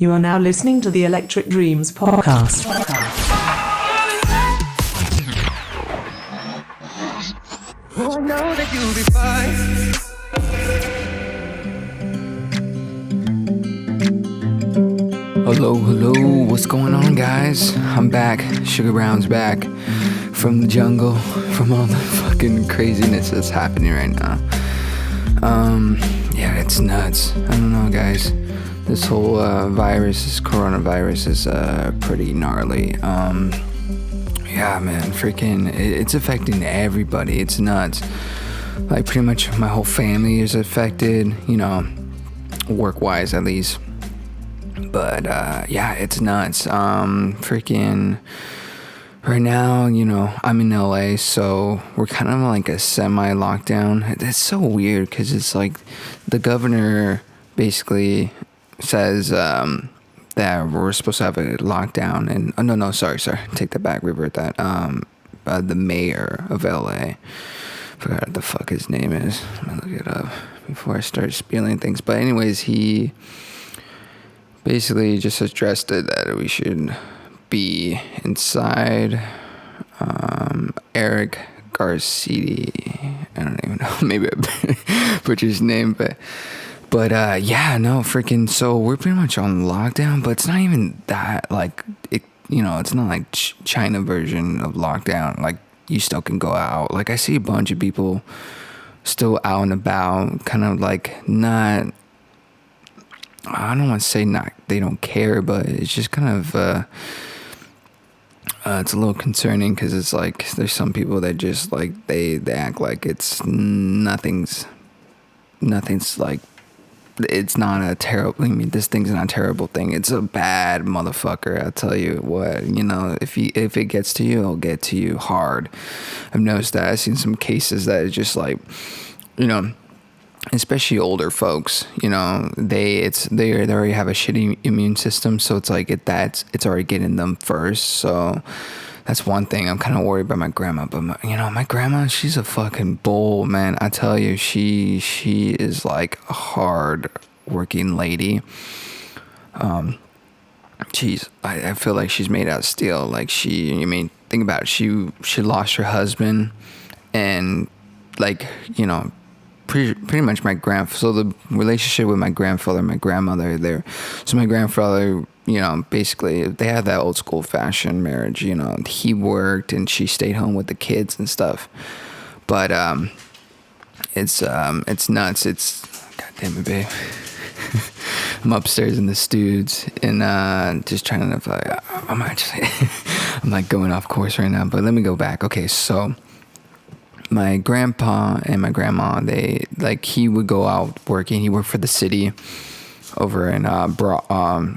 You are now listening to the Electric Dreamz Podcast. Oh, I know that you'll be fine. Hello, what's going on, guys? I'm back. SUGA BROWN's back from the jungle, from all the fucking craziness that's happening right now. Yeah, it's nuts. I don't know, guys. This whole this coronavirus is pretty gnarly. Yeah, man, freaking, it's affecting everybody. It's nuts. Like, pretty much my whole family is affected, you know, work-wise at least. But, yeah, it's nuts. Freaking, right now, you know, I'm in LA, so we're kind of like a semi-lockdown. It's so weird, because it's like, the governor basically says, that we're supposed to have a lockdown, and sorry, take that back, revert that. The mayor of LA, forgot what the fuck his name is. Let me look it up before I start spilling things. But anyways, he basically just addressed it that we should be inside. Eric Garcetti, I don't even know, maybe I butchered his name, but yeah, no, freaking, so we're pretty much on lockdown, but it's not even that, like, it, you know, it's not like China version of lockdown, like, you still can go out. Like, I see a bunch of people still out and about, kind of like, not, I don't want to say not, they don't care, but it's just kind of, it's a little concerning, because it's like, there's some people that just, like, they act like it's nothing's like, it's not a terrible, I mean, this thing's not a terrible thing. It's a bad motherfucker. I'll tell you what, you know, if it gets to you, it'll get to you hard. I've noticed that. I've seen some cases that it's just like, you know, especially older folks, you know, they already have a shitty immune system. So it's like, it's already getting them first. So that's one thing. I'm kind of worried about my grandma, but my grandma, she's a fucking bull, man. I tell you, she is like a hard working lady. I feel like she's made out of steel. Like, think about it. She lost her husband, and, like, you know, pretty much so the relationship with my grandfather and my grandmother there. So my grandfather, you know, basically they had that old school fashion marriage, you know, he worked and she stayed home with the kids and stuff. But it's nuts. It's, God damn it, babe. I'm upstairs in the studs and just trying to, I'm like going off course right now, but let me go back. Okay, so my grandpa and my grandma, he would go out working. He worked for the city over in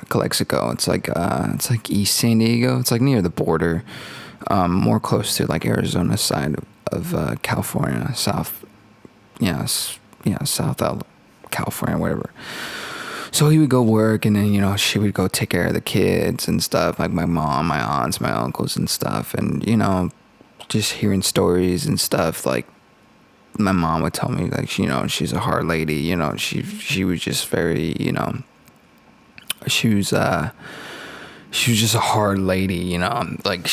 Calexico. It's like East San Diego. It's like near the border, more close to like Arizona side of California, South California, whatever. So he would go work, and then, you know, she would go take care of the kids and stuff, like my mom, my aunts, my uncles and stuff. And, you know, just hearing stories and stuff, like my mom would tell me, like, you know, she's a hard lady, you know, she was just very, you know, she was just a hard lady, you know, like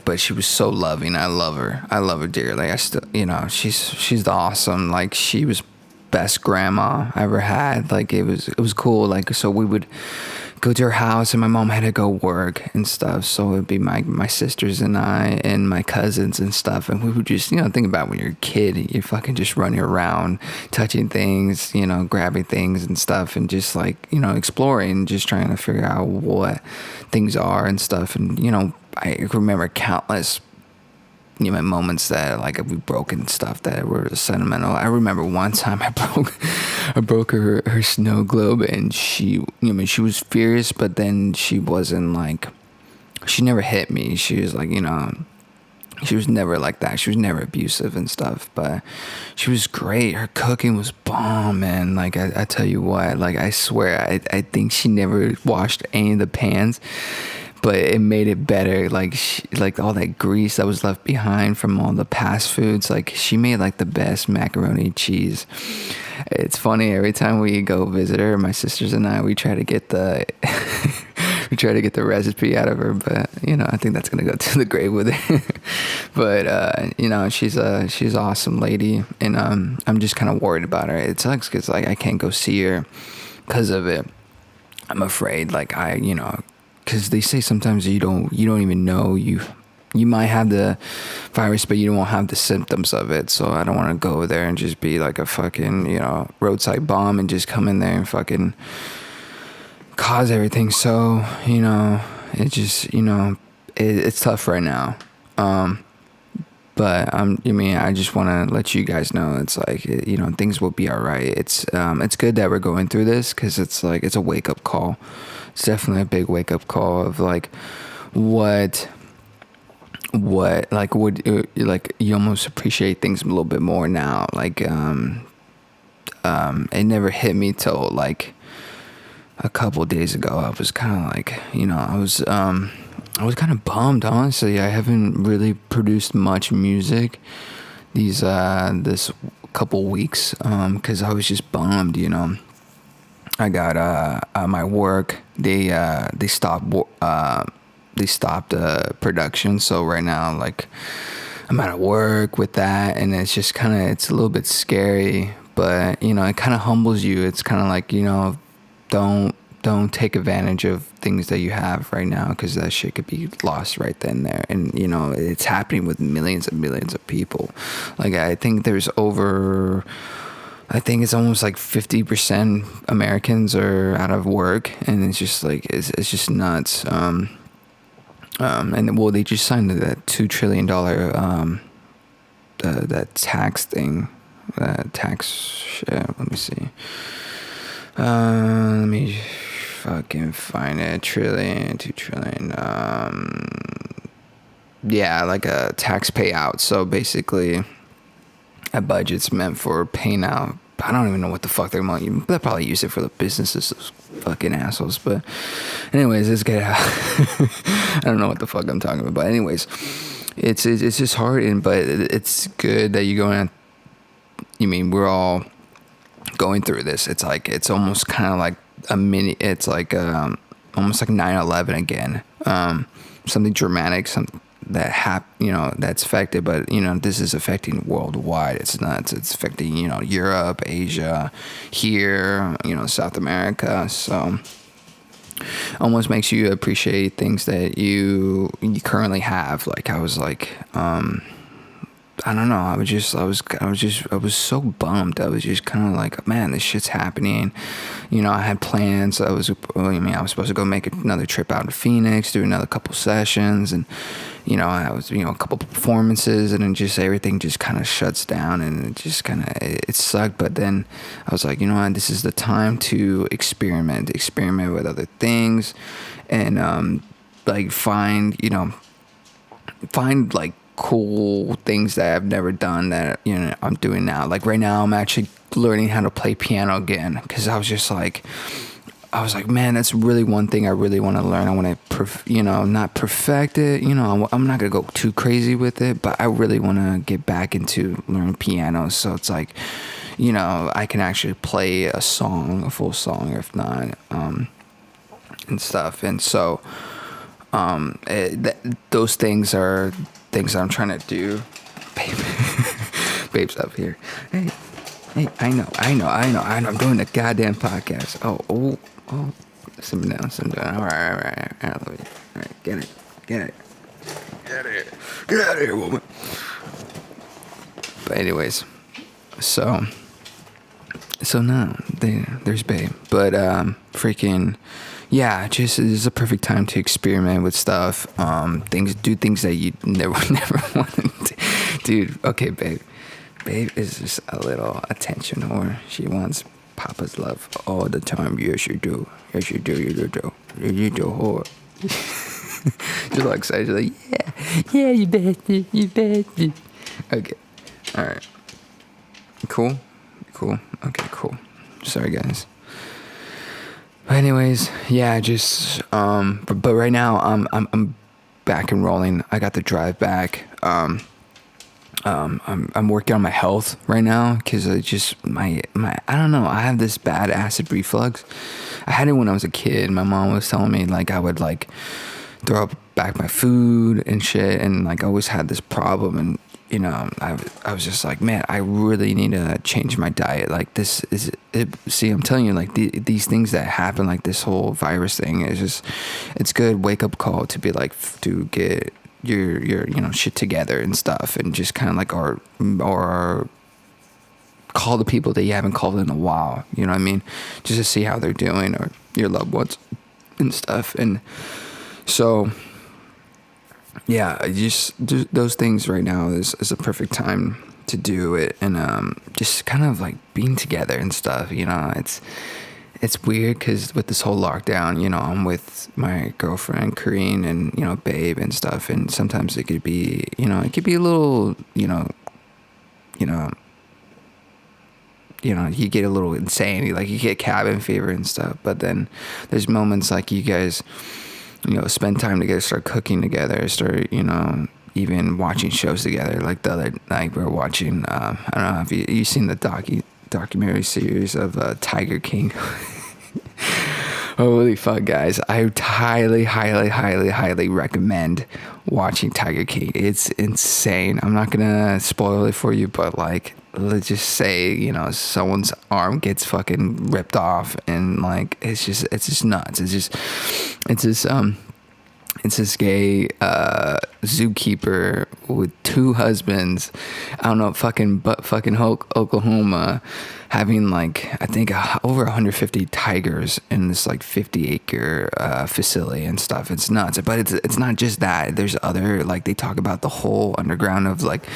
but she was so loving. I love her dearly. I still, you know, she's the awesome, like, she was best grandma I ever had. Like, it was cool. Like, so we would go to her house, and my mom had to go work and stuff, so it'd be my sisters and I and my cousins and stuff, and we would just, you know, think about when you're a kid, you're fucking just running around, touching things, you know, grabbing things and stuff, and just, like, you know, exploring, just trying to figure out what things are and stuff. And, you know, I remember countless, you know, moments that, like, we broken stuff that were sentimental. I remember one time I broke her snow globe, and she was furious, but then she wasn't like, she never hit me. She was like, you know, she was never like that. She was never abusive and stuff, but she was great. Her cooking was bomb, man. Like, I tell you what, like, I swear, I think she never washed any of the pans, but it made it better. Like, like all that grease that was left behind from all the past foods, like, she made like the best macaroni cheese. It's funny, every time we go visit her, my sisters and I, we try to get the we try to get the recipe out of her, but I think that's gonna go to the grave with her. But she's an awesome lady, and I'm just kind of worried about her. It sucks because like I can't go see her because of it. I'm afraid, like because they say sometimes you don't even know you might have the virus, but you won't have the symptoms of it. So I don't want to go there and just be like a fucking, roadside bomb and just come in there and fucking cause everything. So, it just, it's tough right now. But I just want to let you guys know it's like, things will be all right. It's good that we're going through this because it's like, it's a wake up call. It's definitely a big wake up call of like what like would like you almost appreciate things a little bit more now. Like it never hit me till like a couple days ago. I was kind of like I was kind of bummed, honestly. I haven't really produced much music this couple weeks because I was just bummed. I got my work, they stopped production, so right now like I'm out of work with that, and it's just it's a little bit scary, but it kind of humbles you. It's kind of like don't take advantage of things that you have right now, because that shit could be lost right then and there. And it's happening with millions and millions of people. Like I think it's almost like 50% Americans are out of work, and it's just like it's just nuts. And well, they just signed that $2 trillion that tax thing, tax shit. Let me see. Let me fucking find it. $2 trillion. Yeah, like a tax payout. So basically, a budget's meant for paying out. I don't even know what the fuck they're going. They'll probably use it for the businesses, those fucking assholes. But anyways, let's get out. I don't know what the fuck I'm talking about. But anyways, it's just hard, but it's good that you're going. We're all going through this. It's like it's almost kind of like a mini. It's like almost like 9/11 again. Something dramatic. That's affected, but this is affecting worldwide. It's nuts. It's affecting Europe, Asia, here, South America. So almost makes you appreciate things that you currently have. Like I was like I don't know. I was so bummed. I was just kind of like, man, this shit's happening. I had plans. I was supposed to go make another trip out to Phoenix, do another couple sessions, and I was a couple performances, and then just everything just kind of shuts down, and it just it sucked. But then I was like, this is the time to experiment with other things, and like find like cool things that I've never done that I'm doing now. Like right now I'm actually learning how to play piano again, because I was like, man, that's really one thing I really want to learn. I want to not perfect it, I'm not gonna go too crazy with it, but I really want to get back into learning piano, so it's like I can actually play a full song, if not and stuff. And so those things are things that I'm trying to do. Babe's up here. Hey, I know. I'm doing the goddamn podcast. Oh. Sit down. All right. I love you. All right, get out of here, woman. But anyways, so now there's Babe. But freaking. Yeah, just it's a perfect time to experiment with stuff. Do things that you never wanted to. Dude, okay, Babe. Babe is just a little attention whore. She wants Papa's love all the time. Yes, you do. You do, whore. She's all excited. She's like, yeah, you bet me. Okay, all right. Cool. Okay, cool. Sorry, guys. But anyways, yeah, just but right now I'm back and rolling. I got the drive back. I'm working on my health right now because I just my I don't know, I have this bad acid reflux. I had it when I was a kid. My mom was telling me like I would like throw up back my food and shit, and like I always had this problem. And you know, I was just like, man, I really need to change my diet. Like this is it. See, I'm telling you, like these things that happen, like this whole virus thing, is just, it's good wake up call to be like, to get your you know, shit together and stuff, and just kind of like or call the people that you haven't called in a while, you know what I mean, just to see how they're doing, or your loved ones and stuff. And so yeah, I just those things right now is a perfect time to do it. And just kind of like being together and stuff, you know. It's weird because with this whole lockdown, you know, I'm with my girlfriend Kareen and, you know, babe and stuff, and sometimes it could be, you know, a little, you get a little insane, like you get cabin fever and stuff. But then there's moments like you guys, you know, spend time together, start cooking together, start, you know, even watching shows together. Like the other night we were watching, I don't know if you've seen the documentary series of Tiger King. Holy fuck, guys, I highly recommend watching Tiger King. It's insane. I'm not gonna spoil it for you, but like, let's just say, you know, someone's arm gets fucking ripped off, and like it's just nuts. It's this gay zookeeper with 2 husbands. I don't know, fucking Oklahoma, having like, I think over 150 tigers in this like 50-acre facility and stuff. It's nuts. But it's not just that. There's other, like, they talk about the whole underground of like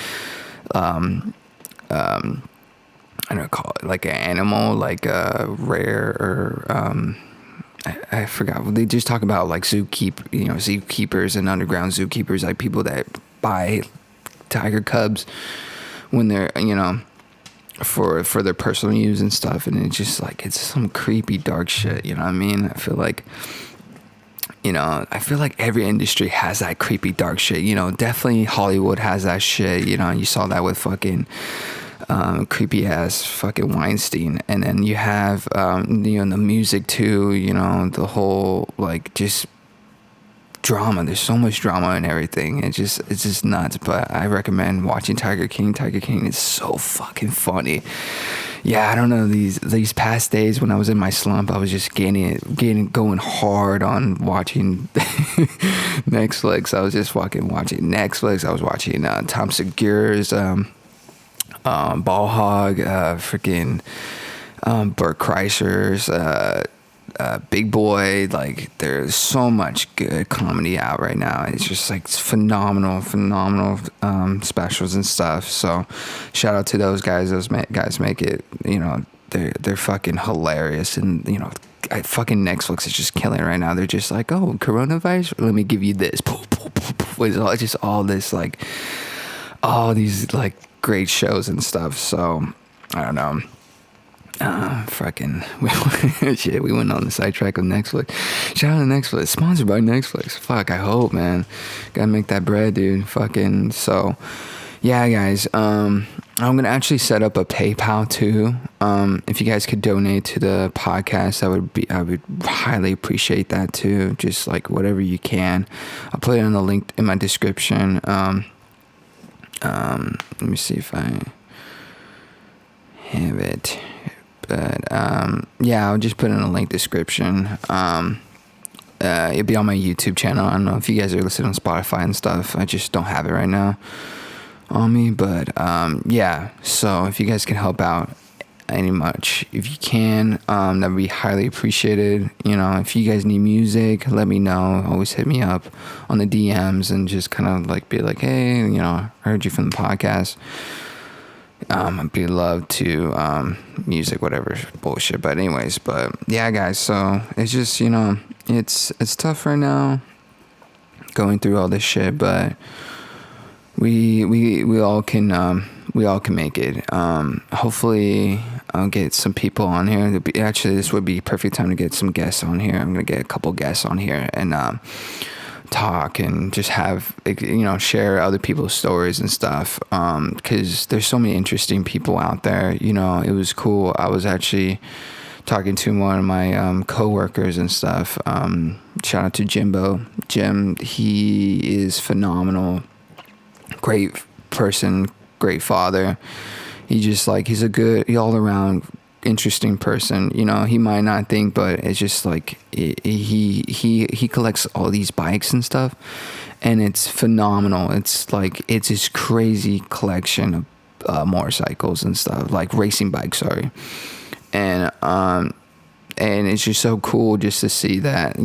I don't know, call it like an animal, like a rare, or I forgot. They just talk about like zookeepers and underground zookeepers, like people that buy tiger cubs when they're, you know, for their personal use and stuff. And it's just like, it's some creepy dark shit, you know what I mean? I feel like every industry has that creepy dark shit, you know. Definitely Hollywood has that shit, you know. You saw that with fucking creepy ass fucking Weinstein. And then you have you know, the music too, you know, the whole like just drama. There's so much drama and everything. It's just nuts. But I recommend watching Tiger King. Tiger King is so fucking funny. Yeah, I don't know, these past days when I was in my slump, I was just going hard on watching Netflix. I was just fucking watching Netflix. I was watching Tom Segura's Ball Hog, freaking Bert Kreischer's Big Boy. Like, there's so much good comedy out right now. It's just like phenomenal specials and stuff. So shout out to those guys. Those guys make it, you know, they're fucking hilarious. And, you know, fucking Netflix is just killing it right now. They're just like, oh, coronavirus, let me give you this. It's just all this, like, all these like great shows and stuff. So I don't know. Shit, we went on the sidetrack with Netflix. Shout out to Netflix, sponsored by Netflix. Fuck, I hope, man. Gotta make that bread, dude. Fucking, so yeah, guys. I'm gonna actually set up a PayPal too. If you guys could donate to the podcast, I would highly appreciate that too. Just like whatever you can. I'll put it in the link in my description. Let me see if I have it. But yeah, I'll just put in a link description. It'll be on my YouTube channel. I don't know if you guys are listening on Spotify and stuff. I just don't have it right now on me. But yeah, so if you guys can help out any much, if you can, that'd be highly appreciated. You know, if you guys need music, let me know. Always hit me up on the DMs and just kind of like be like, hey, you know, I heard you from the podcast. I'd be love to music, whatever bullshit. But anyways, but yeah, guys. So it's just, you know, it's tough right now going through all this shit, but we all can make it. Hopefully I'll get some people on here. Actually, this would be perfect time to get some guests on here. I'm gonna get a couple guests on here and talk and just have, share other people's stories and stuff, because there's so many interesting people out there. It was cool. I was actually talking to one of my co-workers and stuff. Shout out to Jim. He is phenomenal, great person, great father. He's a good all around interesting person. He might not think, but it's just like he collects all these bikes and stuff, and it's phenomenal. It's like it's this crazy collection of motorcycles and stuff, like racing bikes, sorry. And it's just so cool just to see that,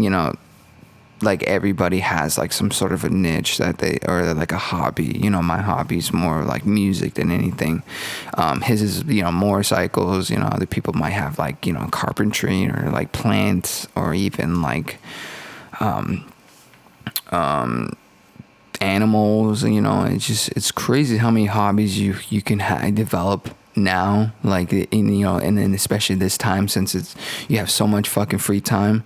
like everybody has like some sort of a niche that or like a hobby. My hobby's more like music than anything. His is, motorcycles. Other people might have like, carpentry or like plants or even like animals. It's crazy how many hobbies you can develop now, like, and then especially this time, since you have so much fucking free time,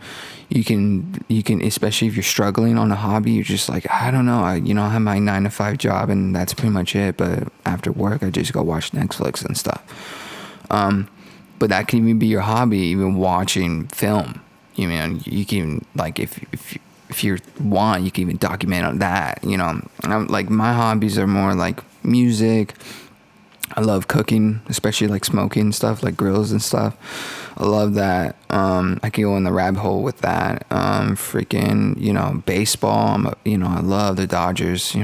you can, especially if you're struggling on a hobby, you're just like, I don't know, I have my 9-to-5 job and that's pretty much it, but after work I just go watch Netflix and stuff. But that can even be your hobby, even watching film. You can, like, if you want, you can even document on that. Like, my hobbies are more like music. I love cooking, especially like smoking stuff, like grills and stuff. I love that. I can go in the rabbit hole with that. Freaking, baseball. I love the Dodgers.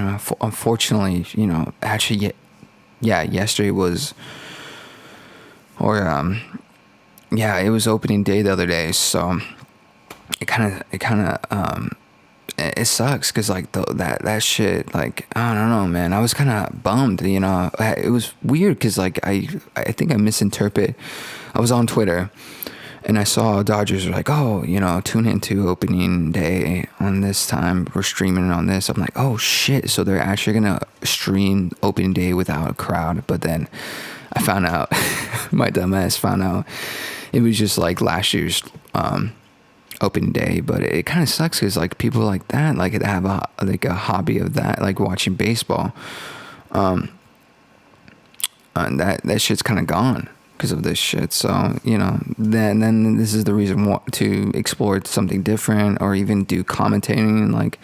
Unfortunately, actually, yesterday was, it was opening day the other day. So it sucks because like that shit, like, I don't know, man. I was kind of bummed. It was weird because like I think I misinterpret. I was on Twitter and I saw Dodgers were like, oh, tune into opening day on this time. We're streaming on this. I'm like, oh shit. So they're actually gonna stream opening day without a crowd. But then I found out, my dumbass found out it was just like last year's opening day. But it kind of sucks because like people like that, like, have a hobby of that, like watching baseball, and that shit's kind of gone because of this shit. So then this is the reason to explore something different, or even do commentating, like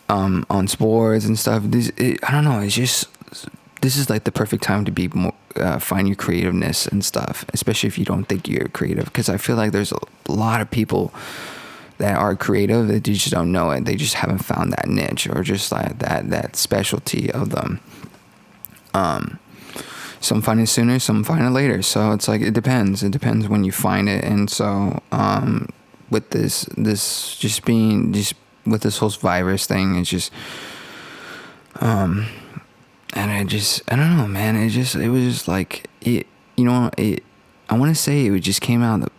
on sports and stuff. I don't know, it's just, this is like the perfect time to be more, find your creativeness and stuff, especially if you don't think you're creative, because I feel like there's a lot of people that are creative that you just don't know it. They just haven't found that niche, or just like that specialty of them. Some find it sooner, some find it later. So it's like, it depends when you find it. And so with this with this whole virus thing, it's just and I don't know, man. It was just like, I want to say it just came out of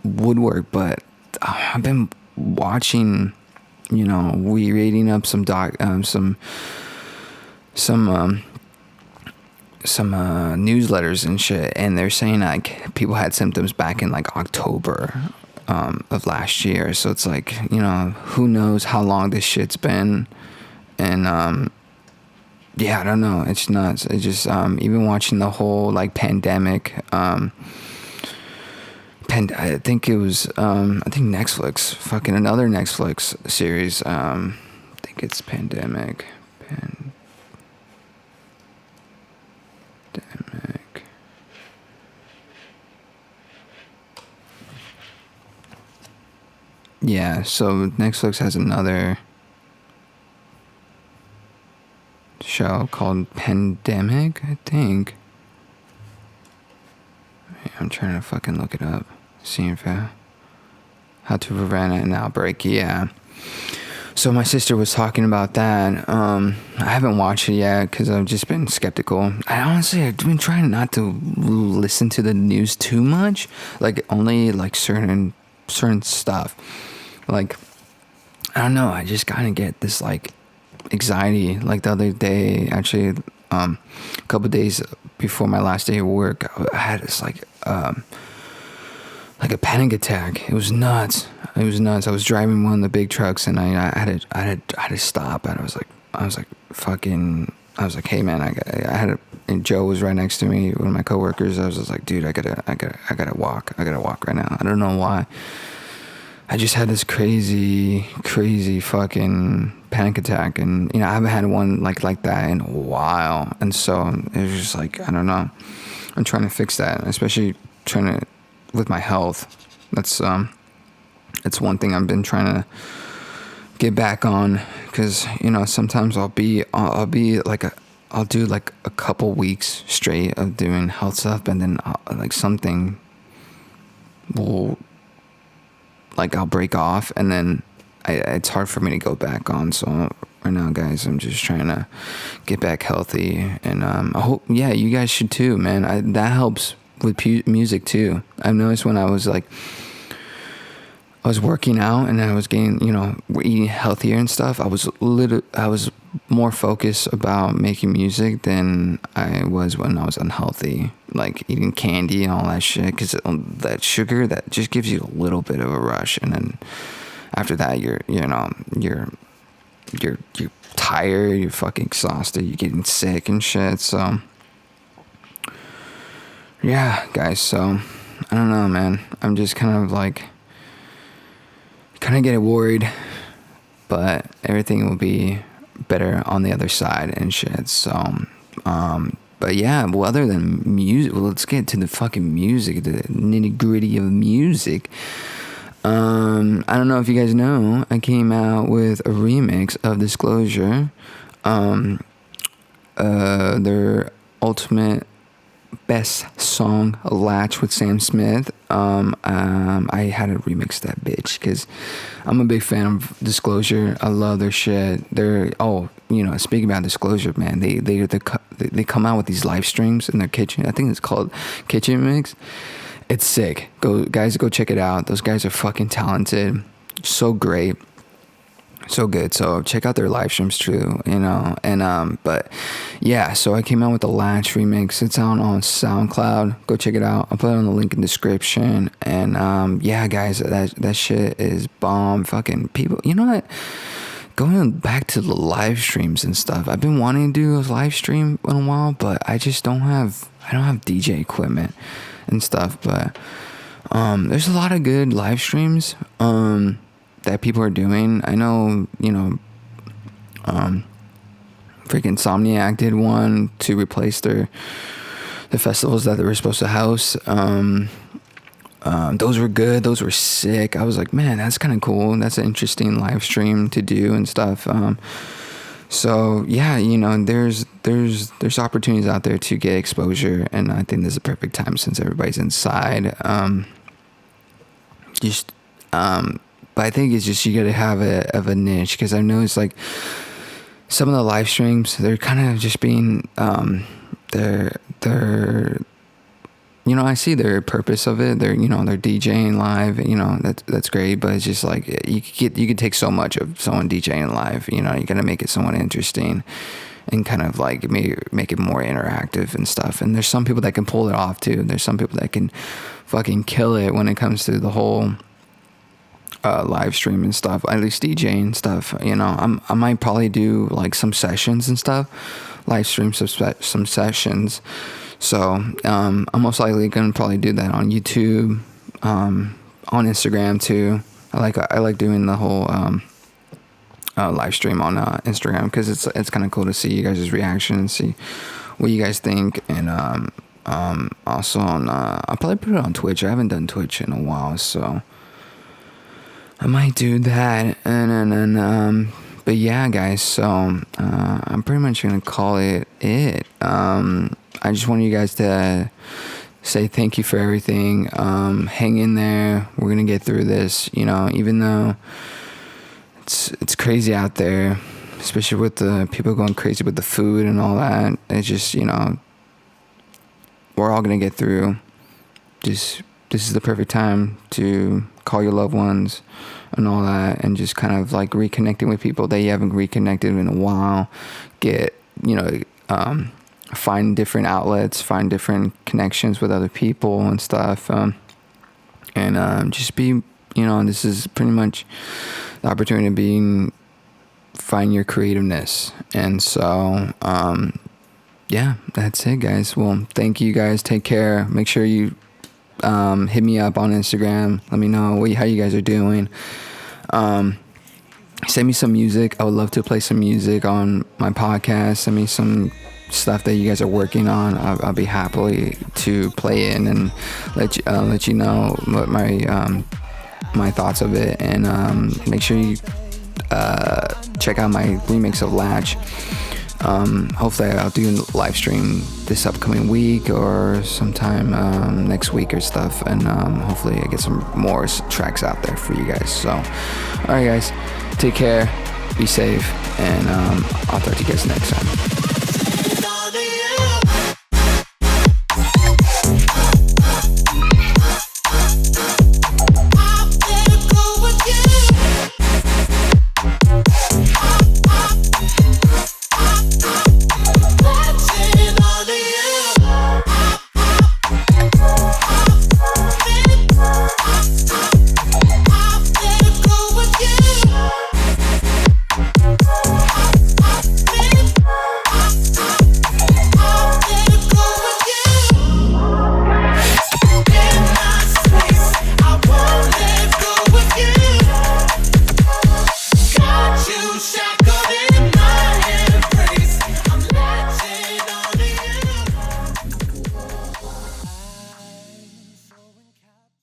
the woodwork, but I've been watching, reading up some newsletters and shit, and they're saying like people had symptoms back in like October of last year. So it's like, who knows how long this shit's been. And yeah, I don't know. It's nuts. It's just even watching the whole like pandemic. I think it was Netflix, fucking another Netflix series. I think it's Pandemic. Yeah, so Netflix has another show called Pandemic, I think. I'm trying to fucking look it up, see if how to prevent an outbreak. Yeah. So my sister was talking about that. I haven't watched it yet because I've just been skeptical. I've been trying not to listen to the news too much, like only like certain stuff. Like, I don't know, I just kind of get this like anxiety. Like the other day, actually, a couple of days before my last day of work, I had this like like a panic attack. It was nuts. I was driving one of the big trucks, and I had to stop. And I was like, hey man, and Joe was right next to me, one of my coworkers. I was just like, dude, I gotta walk right now. I don't know why. I just had this crazy fucking panic attack, and I haven't had one like that in a while, and so it was just like, I don't know. I'm trying to fix that, especially with my health. That's one thing I've been trying to get back on, because sometimes I'll do like a couple weeks straight of doing health stuff, and then something will, I'll break off, and then it's hard for me to go back on. So right now, guys, I'm just trying to get back healthy, and I hope, you guys should too, man. That helps with music too. I've noticed when I was working out and I was getting, eating healthier and stuff, I was more focused about making music than I was when I was unhealthy, like eating candy and all that shit, because that sugar, that just gives you a little bit of a rush, and then after that you're tired, you're fucking exhausted, you're getting sick and shit. So yeah, guys, so I don't know, man. I'm just kind of getting worried, but everything will be better on the other side and shit. So but yeah, well, other than music, let's get to the fucking music, the nitty gritty of music. I don't know if you guys know, I came out with a remix of Disclosure, their ultimate best song, Latch with Sam Smith. I had to remix that bitch because I'm a big fan of Disclosure. I love their shit. Speaking about Disclosure, man, they come out with these live streams in their kitchen. I think it's called Kitchen Mix. It's sick. Go check it out. Those guys are fucking talented. So great. So good. So check out their live streams too, but yeah, so I came out with the Latch remix. It's out on SoundCloud. Go check it out. I'll put it on the link in the description. And yeah, guys, that shit is bomb. Fucking people, you know what? Going back to the live streams and stuff, I've been wanting to do a live stream in a while, but I just don't have DJ equipment and stuff. But there's a lot of good live streams that people are doing. I know, freaking Insomniac did one to replace the festivals that they were supposed to house. Those were good. Those were sick. I was like, man, that's kind of cool. That's an interesting live stream to do and stuff. So yeah, there's opportunities out there to get exposure, and I think this is a perfect time since everybody's inside. But I think it's just, you gotta have a niche, because I know it's like some of the live streams, they're kind of just being they're I see their purpose of it. They're they're DJing live, that's great, but it's just like you could take so much of someone DJing live. You gotta make it somewhat interesting and kind of like make it more interactive and stuff. And there's some people that can pull it off too. There's some people that can fucking kill it when it comes to the whole live stream and stuff, at least DJing and stuff. I might probably do like some sessions and stuff, live stream some sessions. So I'm most likely gonna probably do that on YouTube, on Instagram too. I like doing the whole live stream on Instagram, because it's kind of cool to see you guys' reaction and see what you guys think. And also on I'll probably put it on Twitch. I haven't done Twitch in a while, so I might do that. And but yeah, guys, so I'm pretty much gonna call it. I just want you guys to say thank you for everything. Hang in there. We're gonna get through this. Even though it's crazy out there, especially with the people going crazy with the food and all that. It's just we're all gonna get through. This is the perfect time to call your loved ones and all that, and just kind of like reconnecting with people that you haven't reconnected in a while. Get find different outlets, find different connections with other people and stuff. and just be, this is pretty much the opportunity to find your creativeness. And so, yeah, that's it, guys. Well, thank you guys. Take care. Make sure you hit me up on Instagram. Let me know how you guys are doing. Send me some music. I would love to play some music on my podcast. Send me some stuff that you guys are working on. I'll be happy to play in and let you know what my thoughts of it. And make sure you check out my remix of Latch. Hopefully I'll do a live stream this upcoming week or sometime next week or stuff, and hopefully I get some more tracks out there for you guys. So alright guys, take care, be safe, and I'll talk to you guys next time.